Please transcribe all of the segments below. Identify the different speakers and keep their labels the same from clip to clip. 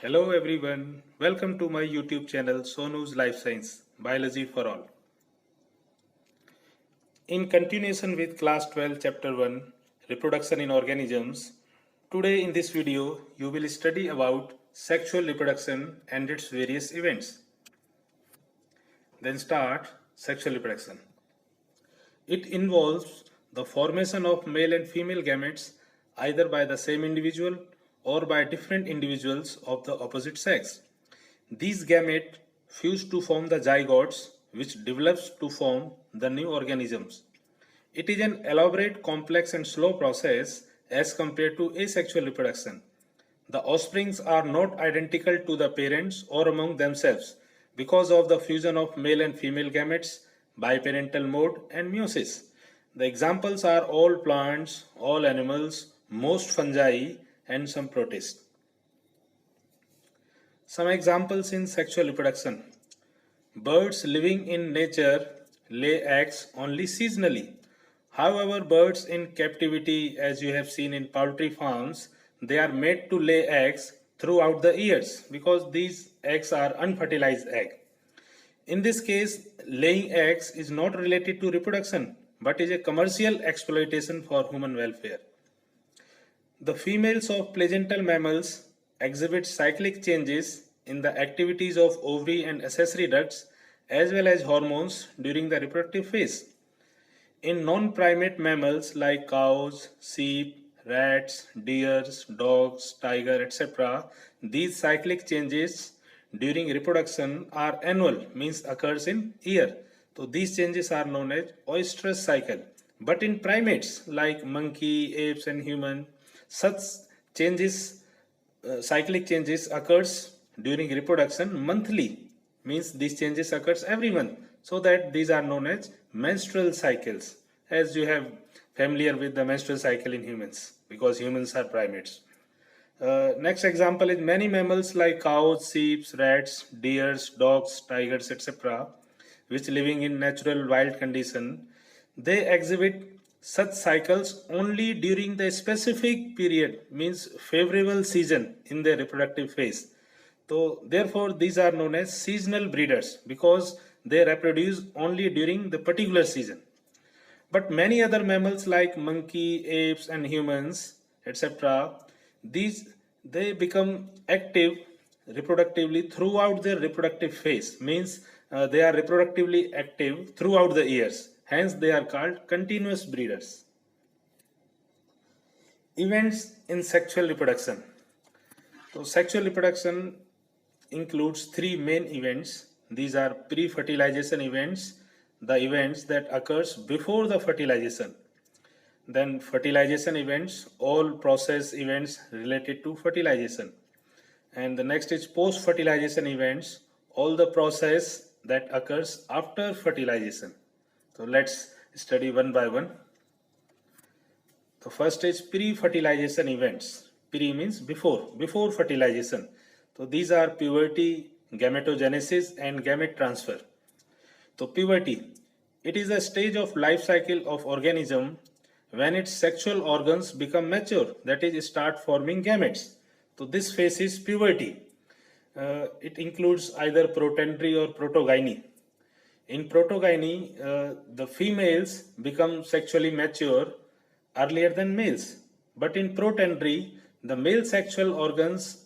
Speaker 1: Hello everyone, welcome to my YouTube channel Sonu's Life Science Biology for All. In continuation with class 12 chapter 1 Reproduction in Organisms, today in this video you will study about sexual reproduction and its various events. Then start sexual reproduction. It involves the formation of male and female gametes either by the same individual or by different individuals of the opposite sex. These gametes fuse to form the zygotes, which develops to form the new organisms. It is an elaborate, complex and slow process as compared to asexual reproduction. The offsprings are not identical to the parents or among themselves because of the fusion of male and female gametes, biparental mode and meiosis. The examples are all plants, all animals, most fungi and some protists. Some examples in sexual reproduction. Birds living in nature lay eggs only seasonally. However, birds in captivity, as you have seen in poultry farms, they are made to lay eggs throughout the years because these eggs are unfertilized eggs. In this case, laying eggs is not related to reproduction but is a commercial exploitation for human welfare. The females of placental mammals exhibit cyclic changes in the activities of ovary and accessory ducts as well as hormones during the reproductive phase. In non-primate mammals like cows, sheep, rats, deers, dogs, tiger, etc., these cyclic changes during reproduction are annual, means occurs in year. So these changes are known as oestrus cycle. But in primates like monkey, apes and human, such changes, cyclic changes occurs during reproduction monthly, means these changes occurs every month. So that these are known as menstrual cycles, as you have familiar with the menstrual cycle in humans because humans are primates. Next example is many mammals like cows, sheep, rats, deers, dogs, tigers, etc., which living in natural wild condition, they exhibit such cycles only during the specific period, means favorable season in their reproductive phase. So therefore these are known as seasonal breeders because they reproduce only during the particular season. But many other mammals like monkey, apes and humans, etc., they become active reproductively throughout their reproductive phase, means they are reproductively active throughout the years. Hence they are called continuous breeders. Events in sexual reproduction. So sexual reproduction includes three main events. These are pre-fertilization events, the events that occurs before the fertilization. Then fertilization events, all process events related to fertilization. And the next is post-fertilization events, all the process that occurs after fertilization. So let's study one by one. The first is pre-fertilization events. Pre means before fertilization. So these are puberty, gametogenesis and gamete transfer. So puberty, it is a stage of life cycle of organism when its sexual organs become mature, that is start forming gametes. So this phase is puberty. It includes either protandry or protogyny. In protogyny, the females become sexually mature earlier than males. But in protandry, the male sexual organs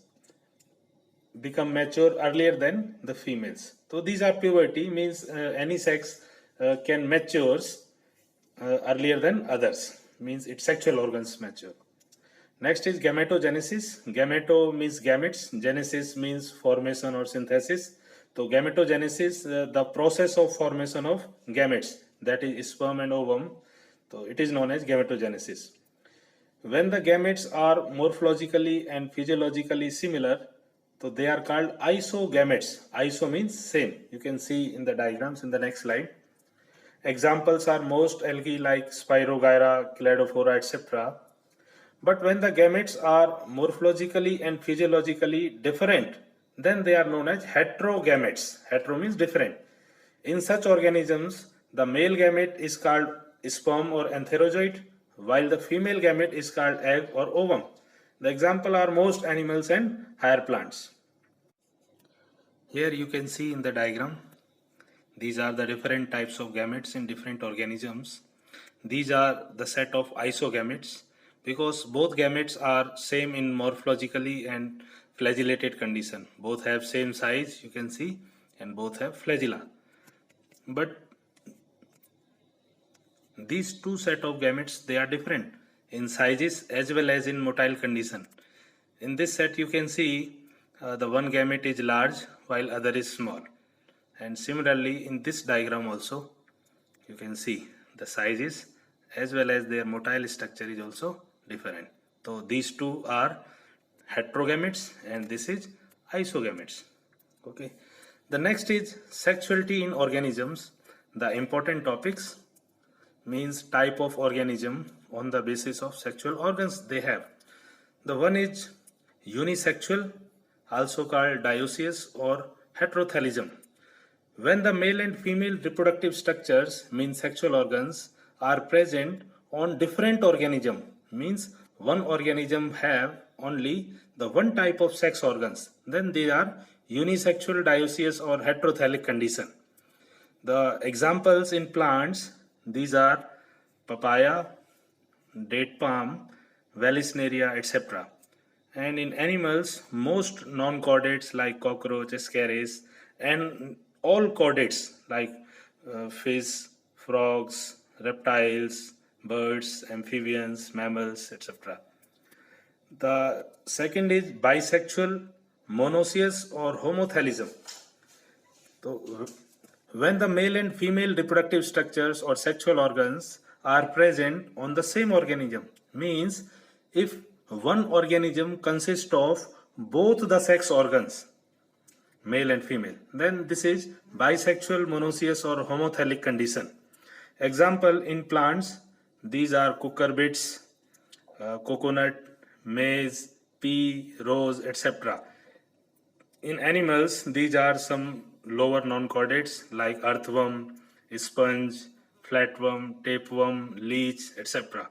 Speaker 1: become mature earlier than the females. So these are puberty, means any sex can matures earlier than others, means its sexual organs mature. Next is gametogenesis. Gameto means gametes, genesis means formation or synthesis. So gametogenesis, the process of formation of gametes, that is sperm and ovum. So it is known as gametogenesis. When the gametes are morphologically and physiologically similar, so they are called isogametes. Iso means same. You can see in the diagrams in the next slide. Examples are most algae like Spirogyra, Cladophora, etc. But when the gametes are morphologically and physiologically different, then they are known as heterogametes. Hetero means different. In such organisms, the male gamete is called sperm or antherozoid, while the female gamete is called egg or ovum. The example are most animals and higher plants. Here you can see in the diagram, these are the different types of gametes in different organisms. These are the set of isogametes because both gametes are same in morphologically and flagellated condition. Both have same size, you can see, and both have flagella. But these two set of gametes, they are different in sizes as well as in motile condition. In this set you can see the one gamete is large while other is small. And similarly in this diagram also you can see the sizes as well as their motile structure is also different. So these two are heterogametes and this is isogametes. Okay. The next is sexuality in organisms. The important topics means type of organism on the basis of sexual organs they have. The one is unisexual, also called dioecious or heterothelism. When the male and female reproductive structures, means sexual organs, are present on different organism, means one organism have only the one type of sex organs, then they are unisexual, dioecious or heterothelic condition. The examples in plants, these are papaya, date palm, Vallisneria, etc. And in animals, most non-chordates like cockroach, ascaris, and all chordates like fish, frogs, reptiles, birds, amphibians, mammals, etc. The second is bisexual, monoecious or homothelism. So, when the male and female reproductive structures or sexual organs are present on the same organism, means if one organism consists of both the sex organs, male and female, then this is bisexual, monoecious or homothelic condition. Example in plants, these are cucurbits, coconut, maize, pea, rose, etc. In animals, these are some lower non-chordates like earthworm, sponge, flatworm, tapeworm, leech, etc.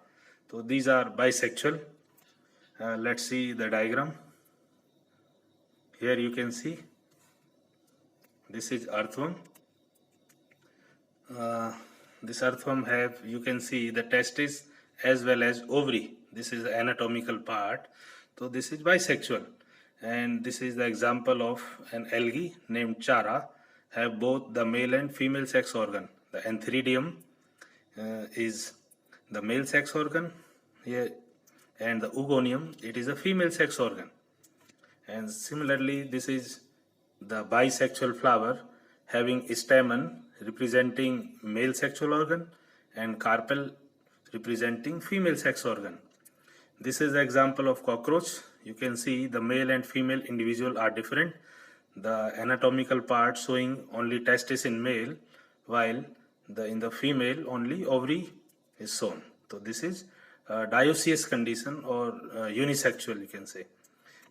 Speaker 1: So these are bisexual. Let's see the diagram. Here you can see this is earthworm. This earthworm have, you can see the testis as well as ovary. This is the anatomical part. So this is bisexual. And this is the example of an algae named Chara, have both the male and female sex organ. The Antheridium is the male sex organ here, and the Ugonium, it is a female sex organ. And similarly, this is the bisexual flower having stamen representing male sexual organ and carpel representing female sex organ. This is the example of cockroach. You can see the male and female individual are different. The anatomical part showing only testis in male, while in the female only ovary is shown. So this is dioecious condition or unisexual, you can say.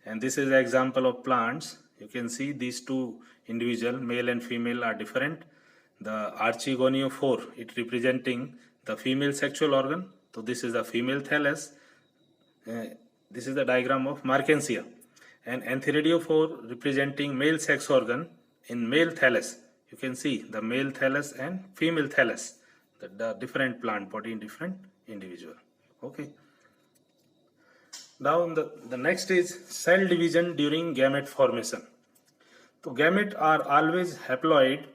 Speaker 1: And this is an example of plants. You can see these two individual, male and female, are different. The Archigoniophore, it representing the female sexual organ. So this is the female thallus. This is the diagram of Markensia. And Antheridiophore representing male sex organ in male thallus. You can see the male thallus and female thallus, the different plant body in different individual. Okay. Now the next is cell division during gamete formation. So gamete are always haploid,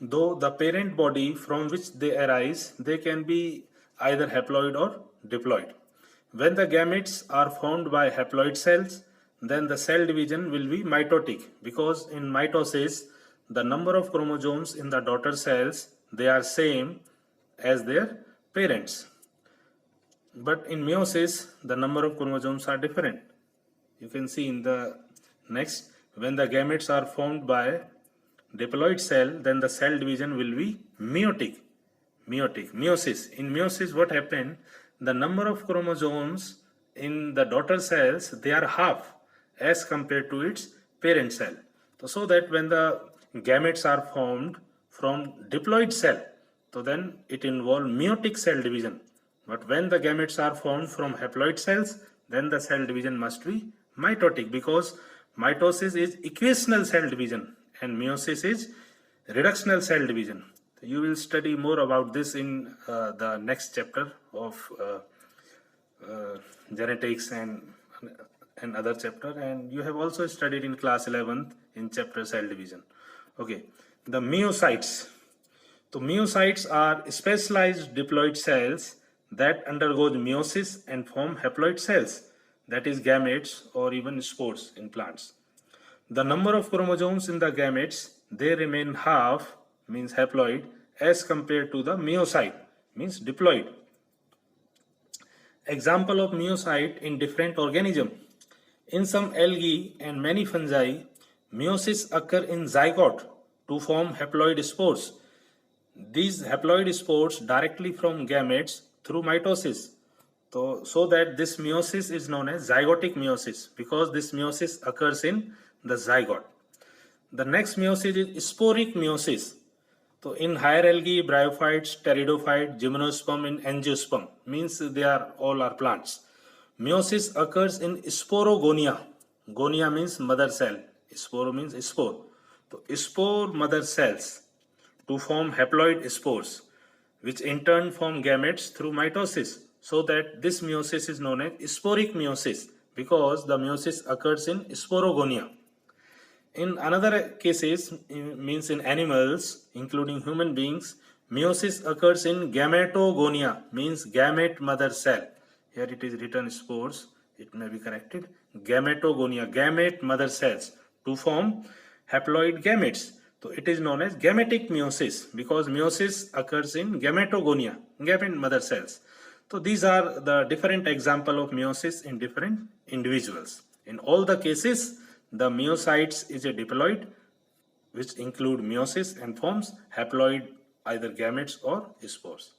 Speaker 1: though the parent body from which they arise, they can be either haploid or diploid. When the gametes are formed by haploid cells, then the cell division will be mitotic, because in mitosis the number of chromosomes in the daughter cells, they are same as their parents. But in meiosis the number of chromosomes are different. You can see in the next, when the gametes are formed by diploid cell, then the cell division will be meiotic. Meiosis. In meiosis what happened? The number of chromosomes in the daughter cells, they are half as compared to its parent cell. So that when the gametes are formed from diploid cell, so then it involves meiotic cell division. But when the gametes are formed from haploid cells, then the cell division must be mitotic, because Mitosis is equational cell division and meiosis is reductional cell division. You will study more about this in the next chapter of genetics and other chapter, and you have also studied in class 11th in chapter cell division. Okay, the meiocytes. So meiocytes are specialized diploid cells that undergo meiosis and form haploid cells, that is gametes or even spores in plants. The number of chromosomes in the gametes, they remain half, means haploid, as compared to the meiocyte, means diploid. Example of meiocyte in different organism. In some algae and many fungi, meiosis occur in zygote to form haploid spores. These haploid spores directly from gametes through mitosis. So that this meiosis is known as zygotic meiosis, because this meiosis occurs in the zygote. The next meiosis is sporic meiosis. So in higher algae, bryophytes, pteridophyte, gymnosperm, and angiosperm, means they are all are plants. Meiosis occurs in sporogonia. Gonia means mother cell. Sporo means spore. So spore mother cells to form haploid spores, which in turn form gametes through mitosis. So that this meiosis is known as sporic meiosis, because the meiosis occurs in sporogonia. In another cases, means in animals, including human beings, meiosis occurs in gametogonia, means gamete mother cell. Here it is written spores, it may be corrected. Gametogonia, gamete mother cells to form haploid gametes. So it is known as gametic meiosis, because meiosis occurs in gametogonia, gamete mother cells. So these are the different example of meiosis in different individuals. In all the cases, the meiocytes is a diploid which include meiosis and forms haploid either gametes or spores.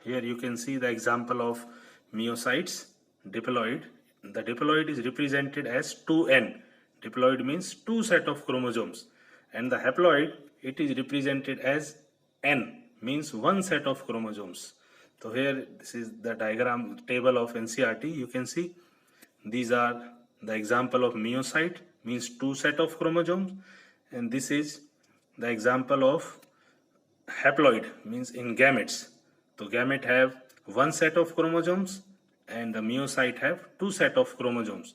Speaker 1: Here you can see the example of meiocytes, diploid. The diploid is represented as 2n. Diploid means two set of chromosomes, and the haploid, it is represented as n, means one set of chromosomes. So here this is the diagram table of NCERT. You can see these are the example of meiocyte, means two set of chromosomes, and this is the example of haploid, means in gametes. So gamete have one set of chromosomes and the meiocyte have two set of chromosomes.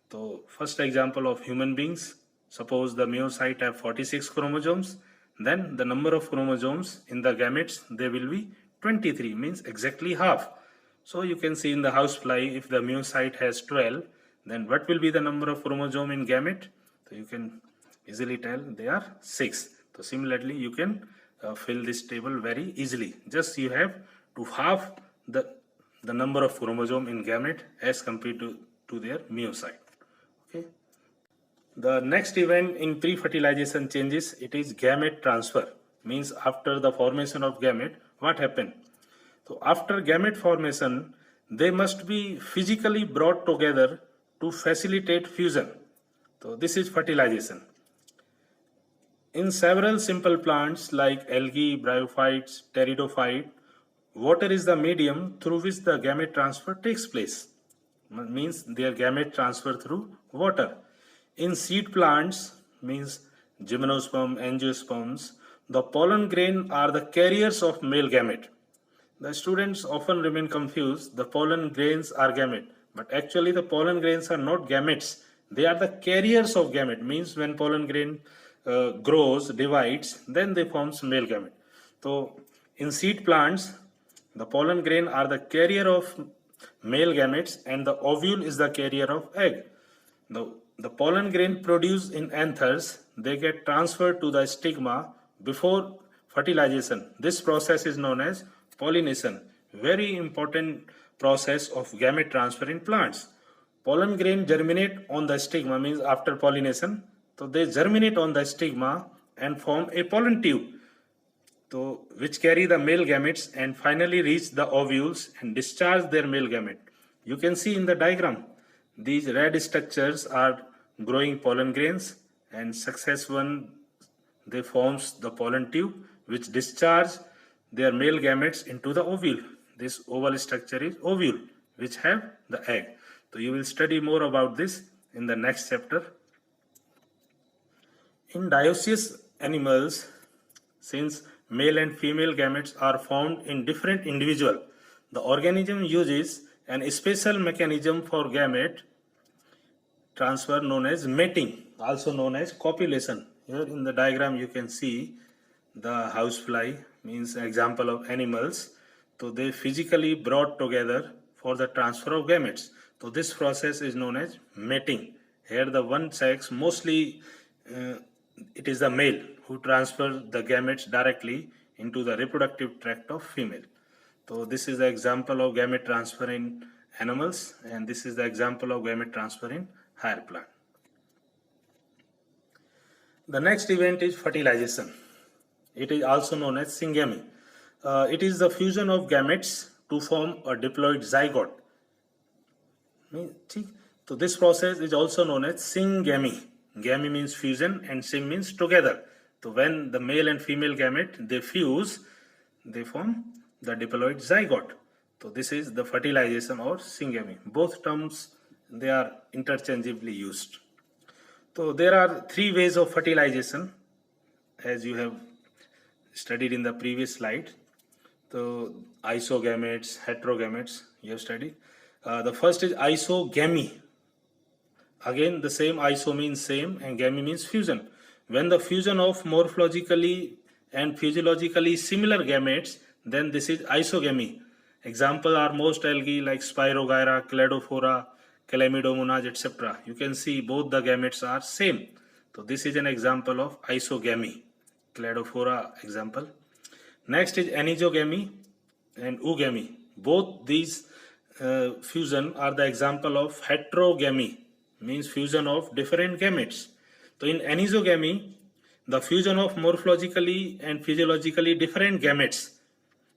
Speaker 1: So first example of human beings, suppose the meiocyte have 46 chromosomes, then the number of chromosomes in the gametes, they will be 23, means exactly half. So you can see in the housefly, if the meiocyte has 12, then what will be the number of chromosome in gamete? So you can easily tell they are 6. So similarly, you can fill this table very easily. Just you have to half the number of chromosome in gamete as compared to their meiocyte. Okay. The next event in pre-fertilization changes, it is gamete transfer. Means after the formation of gamete, what happened? So after gamete formation, they must be physically brought together to facilitate fusion. So this is fertilization. In several simple plants like algae, bryophytes, pteridophyte, water is the medium through which the gamete transfer takes place. Means their gamete transfer through water. In seed plants, means gymnosperm, angiosperms, the pollen grain are the carriers of male gamete. The students often remain confused. The pollen grains are gamete, but actually the pollen grains are not gametes. They are the carriers of gamete. Means when pollen grain grows, divides, then they forms male gamete. So in seed plants, the pollen grain are the carrier of male gametes and the ovule is the carrier of egg. The pollen grain produced in anthers, they get transferred to the stigma before fertilization. This process is known as pollination. Very important process of gamete transfer in plants. Pollen grain germinate on the stigma, means after pollination. So they germinate on the stigma and form a pollen tube, so which carry the male gametes and finally reach the ovules and discharge their male gamete. You can see in the diagram, these red structures are growing pollen grains, and success one, they forms the pollen tube which discharge their male gametes into the ovule. This oval structure is ovule which have the egg. So you will study more about this in the next chapter. In dioecious animals, since male and female gametes are found in different individuals, the organism uses an special mechanism for gamete transfer known as mating, also known as copulation. Here in the diagram you can see the housefly, means example of animals. So they physically brought together for the transfer of gametes. So this process is known as mating. Here the one sex, mostly it is the male who transfers the gametes directly into the reproductive tract of female. So this is the example of gamete transfer in animals, and this is the example of gamete transfer in higher plant. The next event is fertilization. It is also known as syngamy. It is the fusion of gametes to form a diploid zygote. So this process is also known as syngamy. Gamy means fusion and syng means together. So when the male and female gamete they fuse, they form the diploid zygote. So this is the fertilization or syngamy. Both terms they are interchangeably used. So there are three ways of fertilization, as you have studied in the previous slide. So isogametes, heterogametes you have studied. The first is isogamy. Again the same, iso means same and gamy means fusion. When the fusion of morphologically and physiologically similar gametes, then this is isogamy. Example are most algae like Spirogyra, Cladophora, Chlamydomonas, etc. You can see both the gametes are same. So this is an example of isogamy. Cladophora example. Next is anisogamy and oogamy. Both these fusion are the example of heterogamy, means fusion of different gametes. So in anisogamy, the fusion of morphologically and physiologically different gametes.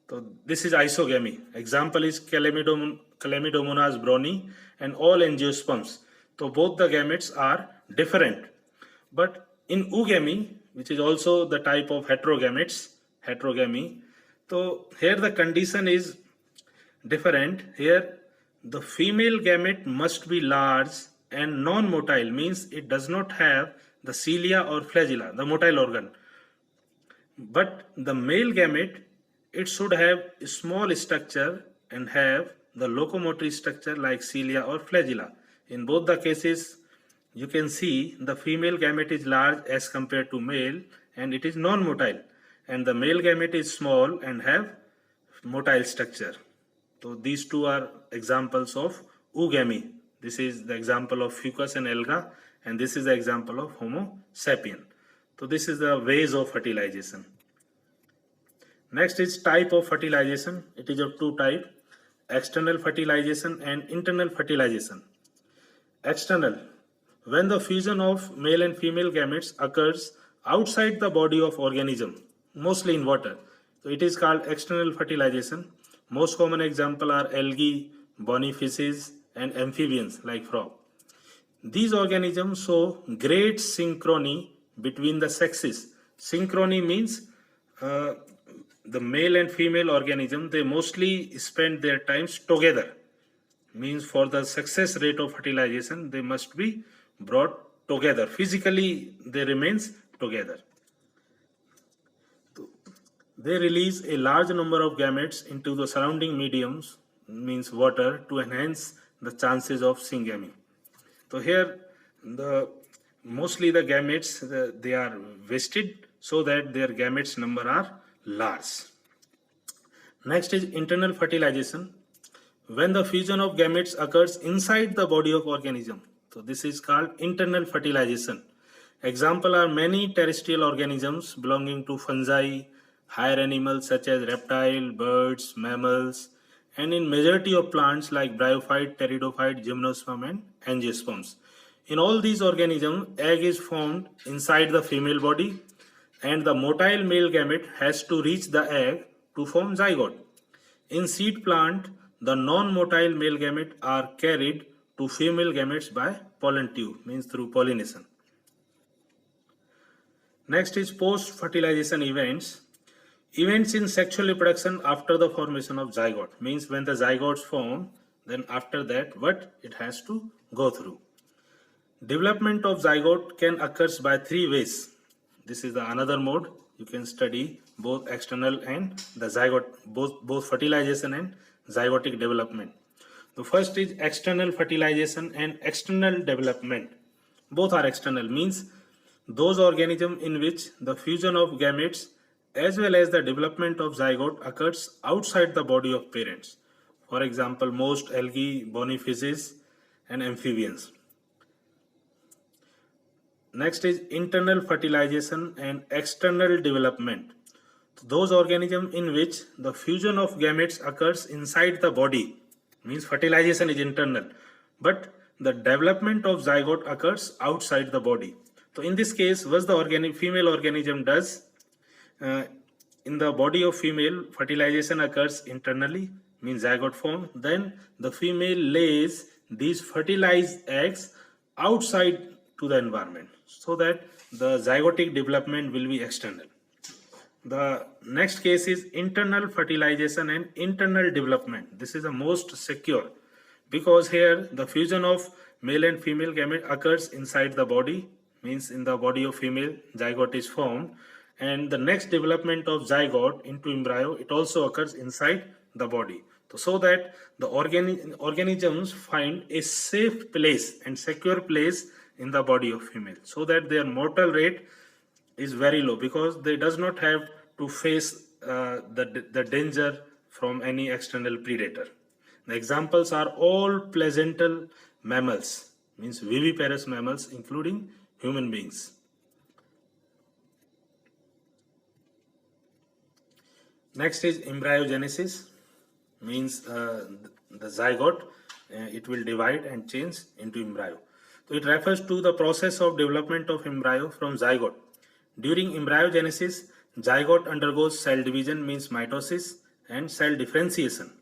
Speaker 1: So this is isogamy. Example is Chlamydomonas browni and all angiosperms. So both the gametes are different. But in oogamy, which is also the type of heterogamy, so here the condition is different. Here the female gamete must be large and non-motile, means it does not have the cilia or flagella, the motile organ. But the male gamete, it should have a small structure and have the locomotory structure like cilia or flagella. In both the cases, you can see the female gamete is large as compared to male and it is non-motile, and the male gamete is small and have motile structure. So these two are examples of oogamy. This is the example of Fucus and Alga, and this is the example of Homo sapien. So this is the ways of fertilization. Next is type of fertilization. It is of two types: external fertilization and internal fertilization. External, when the fusion of male and female gametes occurs outside the body of organism, mostly in water. So it is called external fertilization. Most common example are algae, bony fishes, and amphibians like frog. These organisms show great synchrony between the sexes. Synchrony means the male and female organism, they mostly spend their times together. Means for the success rate of fertilization, they must be brought together. Physically, they remains together. They release a large number of gametes into the surrounding mediums, means water, to enhance the chances of syngamy. So here, mostly the gametes, they are vested so that their gametes number are large. Next is internal fertilization. When the fusion of gametes occurs inside the body of organism, so this is called internal fertilization. Example are many terrestrial organisms belonging to fungi, higher animals such as reptile, birds, mammals, and in majority of plants like bryophyte, pteridophyte, gymnosperm and angiosperms. In all these organisms, egg is formed inside the female body and the motile male gamete has to reach the egg to form zygote. In seed plant, the non-motile male gamete are carried to female gametes by pollen tube, means through pollination. Next is post-fertilization events. Events in sexual reproduction after the formation of zygote, means when the zygotes form, then after that what it has to go through. Development of zygote can occur by three ways. This is the another mode. You can study both external and the zygote, both fertilization and zygotic development. The first is external fertilization and external development. Both are external, means those organisms in which the fusion of gametes as well as the development of zygote occurs outside the body of parents. For example, most algae, bony fishes, and amphibians. Next is internal fertilization and external development. Those organisms in which the fusion of gametes occurs inside the body, means fertilization is internal, but the development of zygote occurs outside the body. So in this case, what the female organism does, in the body of female, fertilization occurs internally, means zygote form. Then the female lays these fertilized eggs outside to the environment, so that the zygotic development will be external. The next case is internal fertilization and internal development. This is the most secure, because here the fusion of male and female gamete occurs inside the body, means in the body of female zygote is formed, and the next development of zygote into embryo, it also occurs inside the body. So that the organisms find a safe place and secure place in the body of female, so that their mortal rate is very low, because they does not have to face the danger from any external predator. The examples are all placental mammals, means viviparous mammals, including human beings. Next is embryogenesis, means the zygote, it will divide and change into embryo. So it refers to the process of development of embryo from zygote. During embryogenesis, zygote undergoes cell division, means mitosis, and cell differentiation.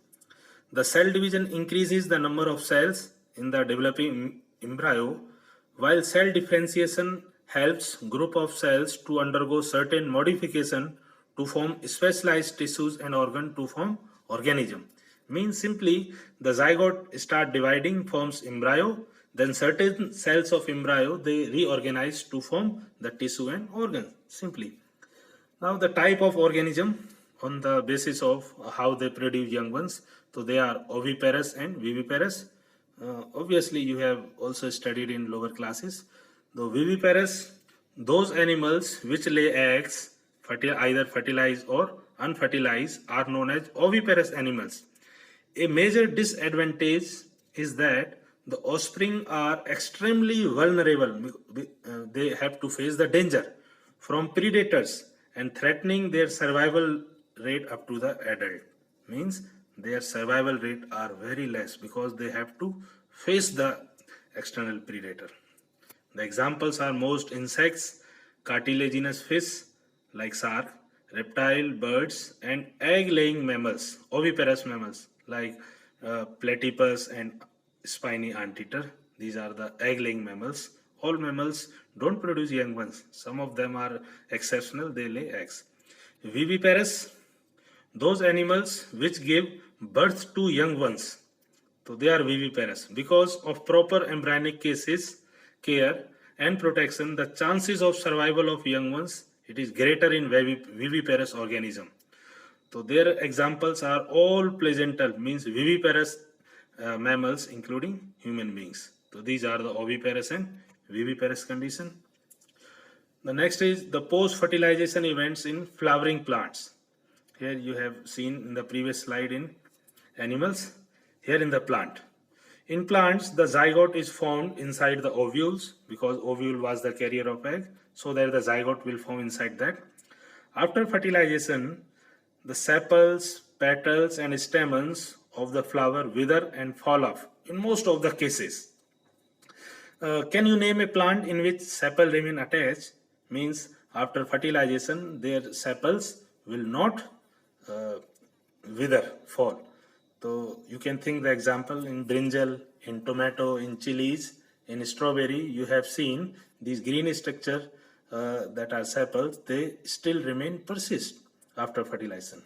Speaker 1: The cell division increases the number of cells in the developing embryo, while cell differentiation helps group of cells to undergo certain modification to form specialized tissues and organ to form organism. Means simply the zygote start dividing, forms embryo, then certain cells of embryo, they reorganize to form the tissue and organ, simply. Now the type of organism on the basis of how they produce young ones. So they are oviparous and viviparous. Obviously you have also studied in lower classes. The viviparous, those animals which lay eggs, either fertilized or unfertilized, are known as oviparous animals. A major disadvantage is that the offspring are extremely vulnerable. They have to face the danger from predators and threatening their survival rate up to the adult. Means their survival rate are very less, because they have to face the external predator. The examples are most insects, cartilaginous fish like shark, reptile, birds, and egg-laying mammals, oviparous mammals like platypus and spiny anteater. These are the egg-laying mammals. All mammals don't produce young ones. Some of them are exceptional, they lay eggs. Viviparous, those animals which give birth to young ones. So they are viviparous. Because of proper embryonic care and protection, the chances of survival of young ones, it is greater in viviparous organism. So their examples are all placental, means viviparous mammals, including human beings. So these are the oviparous and viviparous condition. The next is the post-fertilization events in flowering plants. Here you have seen in the previous slide in animals, here in the plant. In plants, the zygote is formed inside the ovules, because ovule was the carrier of egg, so that the zygote will form inside that. After fertilization, the sepals, petals, and stamens of the flower wither and fall off in most of the cases. Can you name a plant in which sepal remain attached? Means after fertilization, their sepals will not wither, fall. So you can think the example in brinjal, in tomato, in chilies, in strawberry, you have seen these green structure that are sepals, they still persist after fertilization.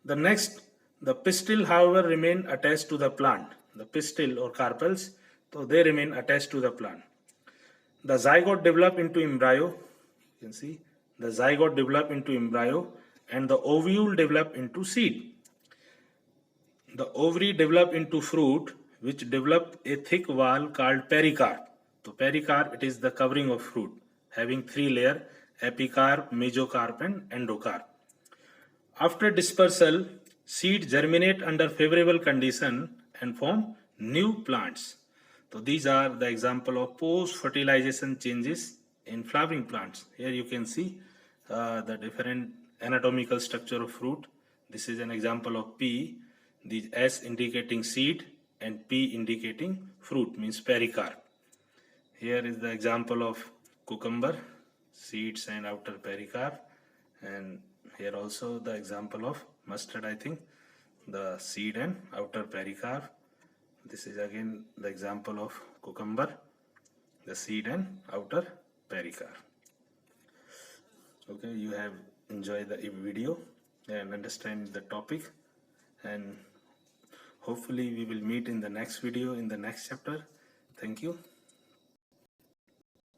Speaker 1: The next, the pistil, however, remain attached to the plant. The pistil or carpels, so they remain attached to the plant. The zygote develop into embryo. You can see the zygote develop into embryo and the ovule develop into seed. The ovary develop into fruit, which develop a thick wall called pericarp. So pericarp, it is the covering of fruit, having three layers: epicarp, mesocarp and endocarp. After dispersal, seed germinate under favorable condition and form new plants. So these are the example of post-fertilization changes in flowering plants. Here you can see the different anatomical structure of fruit. This is an example of pea, the S indicating seed and P indicating fruit, means pericarp. Here is the example of cucumber, seeds and outer pericarp, and here also the example of mustard, I think, the seed and outer pericarp. This is again the example of cucumber, the seed and outer pericarp. Okay, you have enjoyed the video and understand the topic, and hopefully we will meet in the next video in the next chapter. Thank you.